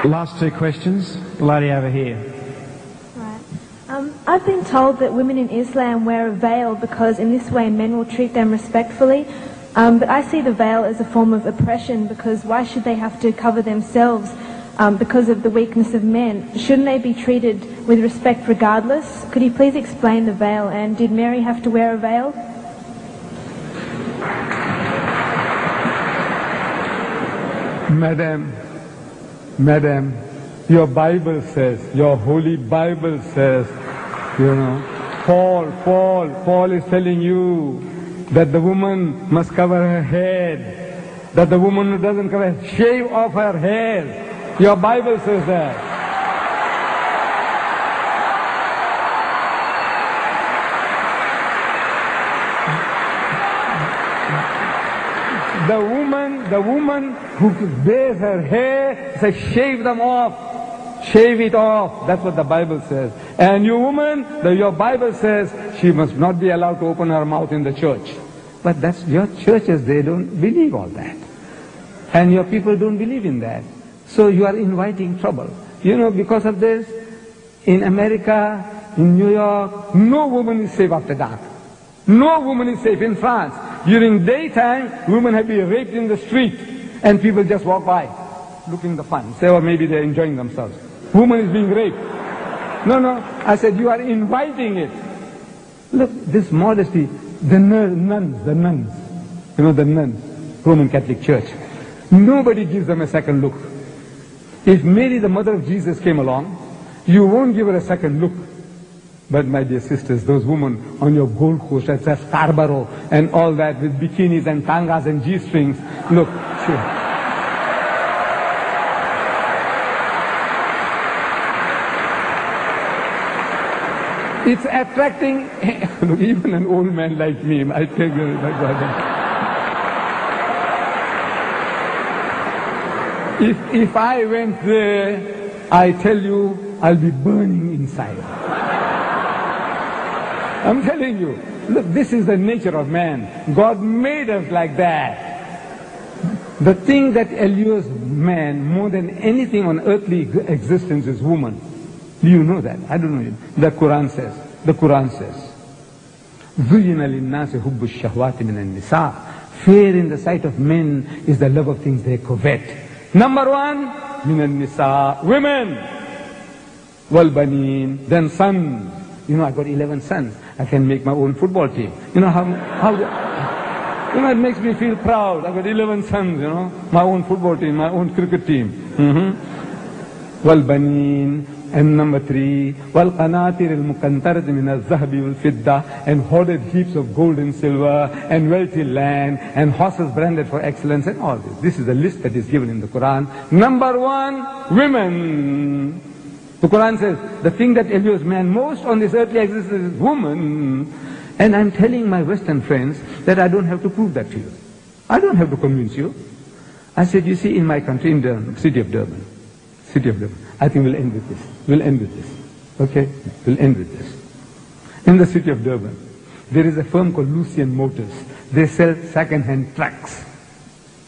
Last two questions. The lady over here. Right. I've been told that women in Islam wear a veil because in this way men will treat them respectfully. But I see the veil as a form of oppression because why should they have to cover themselves because of the weakness of men? Shouldn't they be treated with respect regardless? Could you please explain the veil, and did Mary have to wear a veil? Madam, your Bible says, your holy Bible says, Paul is telling you that the woman must cover her head, that the woman who doesn't cover, shave off her hair. Your Bible says that. The woman who bears her hair says shave them off. Shave it off. That's what the Bible says. And you woman, your Bible says she must not be allowed to open her mouth in the church. But that's your churches, they don't believe all that. And your people don't believe in that. So you are inviting trouble. Because of this, in America, in New York, no woman is safe after dark. No woman is safe in France. During daytime, women have been raped in the street, and people just walk by, looking the fun. Say, or maybe they're enjoying themselves. Woman is being raped. No, I said, you are inviting it. Look, this modesty, the nuns, the nuns, Roman Catholic Church. Nobody gives them a second look. If Mary, the mother of Jesus, came along, you won't give her a second look. But my dear sisters, those women on your Gold Coast at Scarborough and all that with bikinis and tangas and G-strings, look, sure. It's attracting, look, even an old man like me, I tell you, my brother. If I went there, I tell you, I'll be burning inside. I'm telling you, look, this is the nature of man. God made us like that. The thing that allures man more than anything on earthly existence is woman. Do you know that? I don't know. The Quran says, زُيِّنَ لِلنَّاسِ حُبُّ الشَّهْوَاتِ مِنَ النِّسَاءِ. Fear in the sight of men is the love of things they covet. Number one, مِنَ النِّسَاءِ, women. وَالْبَنِينَ, then sons. I got 11 sons. I can make my own football team. It makes me feel proud. I got 11 sons, my own football team, my own cricket team. وَالْبَنِينَ, and number three, وَالْقَنَاطِرِ الْمُقَنْطَرَةِ مِنَ الذَّهَبِ وَالْفِضَّةِ, and hoarded heaps of gold and silver, and wealthy land, and horses branded for excellence, and all this. This is the list that is given in the Quran. Number one, women. The Quran says, the thing that allures man most on this earthly existence is woman. And I'm telling my Western friends that I don't have to prove that to you. I don't have to convince you. I said, you see, in my country, in the city of Durban, I think we'll end with this. Okay? We'll end with this. In the city of Durban, there is a firm called Lucian Motors. They sell second-hand trucks.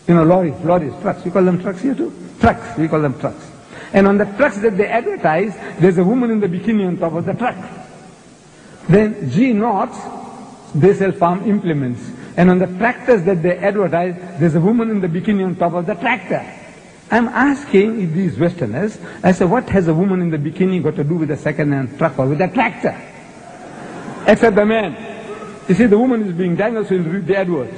Lorries, trucks. You call them trucks here too? Trucks. We call them trucks. And on the trucks that they advertise, there's a woman in the bikini on top of the truck. Then G-Knots, they sell farm implements. And on the tractors that they advertise, there's a woman in the bikini on top of the tractor. I'm asking these Westerners, I say, what has a woman in the bikini got to do with a second-hand truck or with a tractor? Except the man. You see, the woman is being dangled, so he'll read the advert.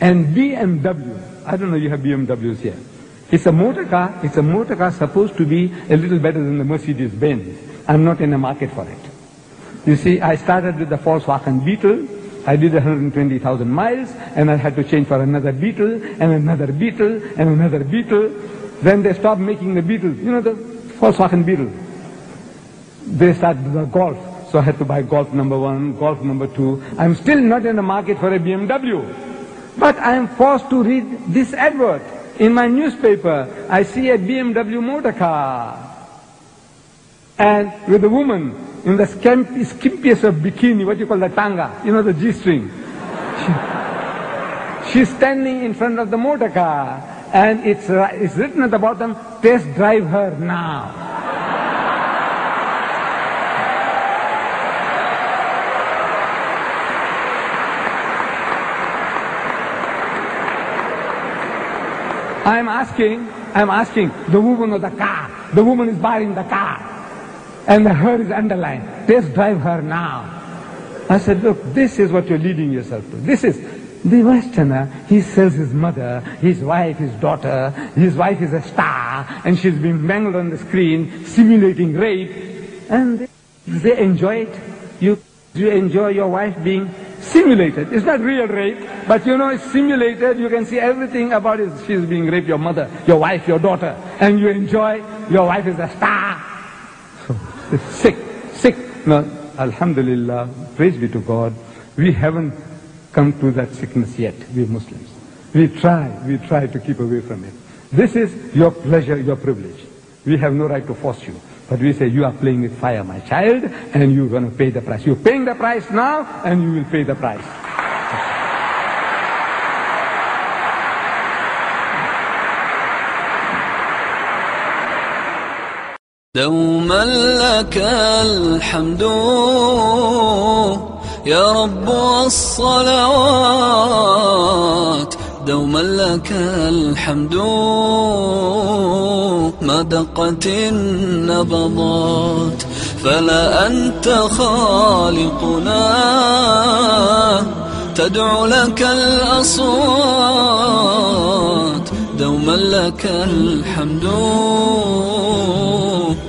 And BMW, I don't know, you have BMWs here. It's a motor car supposed to be a little better than the Mercedes-Benz. I'm not in the market for it. You see, I started with the Volkswagen Beetle. I did 120,000 miles, and I had to change for another Beetle, and another Beetle, and another Beetle. Then they stopped making the Beetles. The Volkswagen Beetle. They started the Golf. So I had to buy Golf number 1, Golf number 2. I'm still not in the market for a BMW. But I'm forced to read this advert. In my newspaper, I see a BMW motor car. And with a woman in the skimpiest of bikini, what you call the tanga, the G-string. She's standing in front of the motor car. And it's written at the bottom, test drive her now. I'm asking the woman of the car. The woman is buying the car. And the her is underlined. Test drive her now. I said, look, this is what you're leading yourself to. This is the Westerner. He sells his mother, his wife, his daughter. His wife is a star, and she's being mangled on the screen, simulating rape. And they enjoy it. You enjoy your wife being simulated. It's not real rape, but you know it's simulated. You can see everything about it. She's being raped, your mother, your wife, your daughter. And you enjoy, your wife is a star. So, it's sick. Now, alhamdulillah, praise be to God, we haven't come to that sickness yet, we Muslims. We try to keep away from it. This is your pleasure, your privilege. We have no right to force you. But we say, you are playing with fire, my child, and you're going to pay the price. You're paying the price now, and you will pay the price. دوما لك الحمد يا رب والصلوات دوما لك الحمد ما دقت النبضات فلا أنت خالقنا تدعو لك الأصوات دوما لك الحمد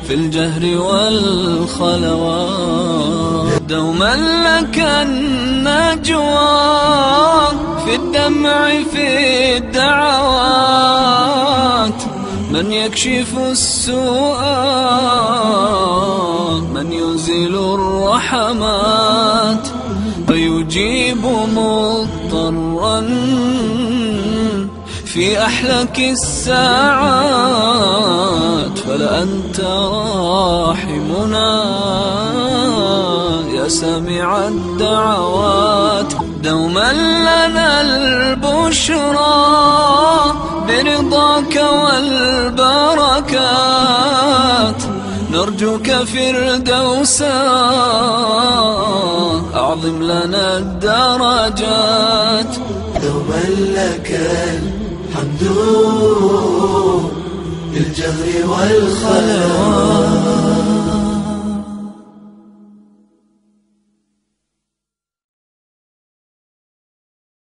في الجهر والخلوات دوما لك النجوى في الدمع في الدعوات من يكشف السوء من يزيل الرحمات ويجيب مضطرا في أحلك الساعات فلا أنت راحمنا يا سامع الدعوات دوما لنا البشرى برضاك والبركات نرجوك فردوسا أعظم لنا الدرجات دوما لك الحمد بالجهر والخلوات